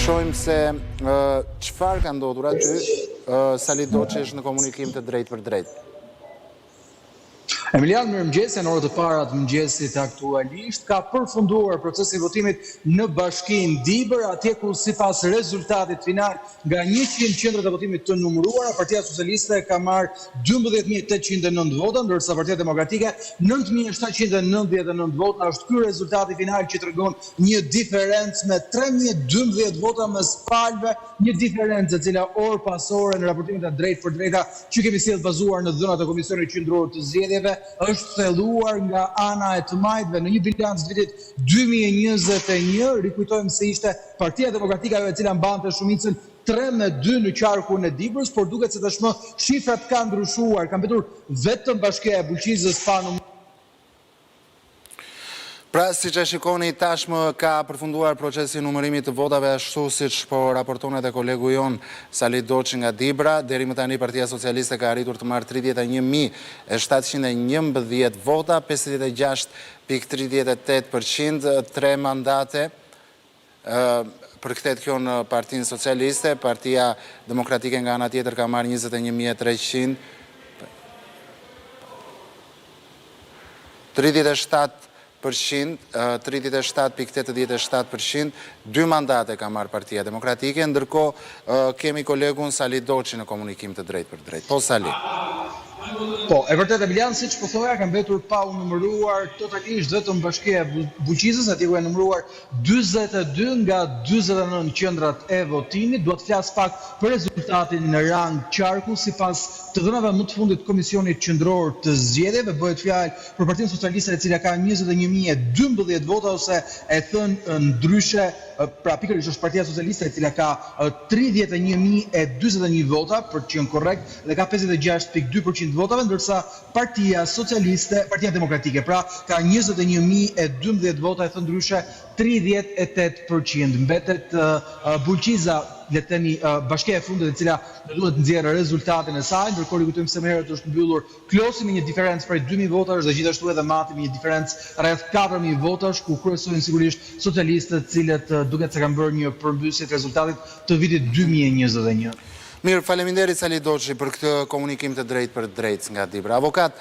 Shojmë se çfarë ka ndodhur aty, Sali Doçi është në komunikim të drejtë për drejtë. Emilian, mirëmëngjes, në orët e para të mëngjesit aktualisht ka përfunduar procesi i votimit në Bashkinë Dibër, atje ku sipas rezultatit final nga 100 qendrat e votimit të numëruara, Partia Socialiste ka marrë 12.809 vota, ndërsa Partia Demokratike 9.799 vota. Është ky rezultati final që tregon një diferencë me 3.012 vota mes palëve, një diferencë e cila orë pas ore në raportimet e drejtë për drejta që kemi sjellë bazuar në dhënat e Komisionit Qendror të Zgjedhjeve është thelluar nga ana e të majtëve në një bilanc të vitit 2021. Rikujtojmë se ishte Partia Demokratike e cila mbante shumicën 3-2 në qarkun e Dibrës, por duket se tashmë shifrat kanë ndryshuar, ka mbetur vetëm Bashkia e Buqizës pa numër. Pra, si që shikoni, tashmë ka përfunduar procesi numërimit të votave ashtu siç po raporton edhe kolegu jon Sali Doçi nga Dibra. Deri më tani Partia Socialiste ka arritur të marrë 31.711 vota, 56.38%, 3 mandate. Përkthehet kjo në Partinë Socialiste, Partia Demokratike nga ana tjetër ka marrë 21.300, 37.87%, 2 mandate ka marrë Partia Demokratike, ndërkohë kemi kolegun Sali Doçi në komunikim të drejtë për drejtë. Po, Sali. Po, e vërtet Emilian, siç po thoja, ka mbetur pa u numëruar totalisht vetëm Bashkia e Buqizës, aty ku e numëruar 42 nga 49 qendrat e votimit. Dua të flas pak për rezultatin në rang qarku sipas të dhënave më të fundit të Komisionit Qendror të Zgjedhjeve. Bëhet fjalë për Partinë Socialiste e cila ka 21.012 vota, ose e thënë ndryshe, pra pikërisht është Partia Socialiste e cila ka 31.041 vota, për të qenë korrekt, dhe ka 56.2% votave, ndërsa Partia Demokratike, pra ka 21.012 vota, e thënë ndryshe 38%. Mbetet Buqiza, le të themi Bashkia e fundit e cila duhet të nxjerrë rezultatin e saj, ndërkohë rikujtojmë se më herët është mbyllur Klosi me një diferencë prej 2.000 votash dhe gjithashtu edhe Mati me një diferencë rreth 4.000 votash, ku kryesojnë sigurisht socialistët, të cilët duket se kanë bërë një përmbysje të rezultatit të vitit 2021. Mirë, faleminderit Sali Doçi për këtë komunikim të drejtë për drejtë nga Dibra. Avokat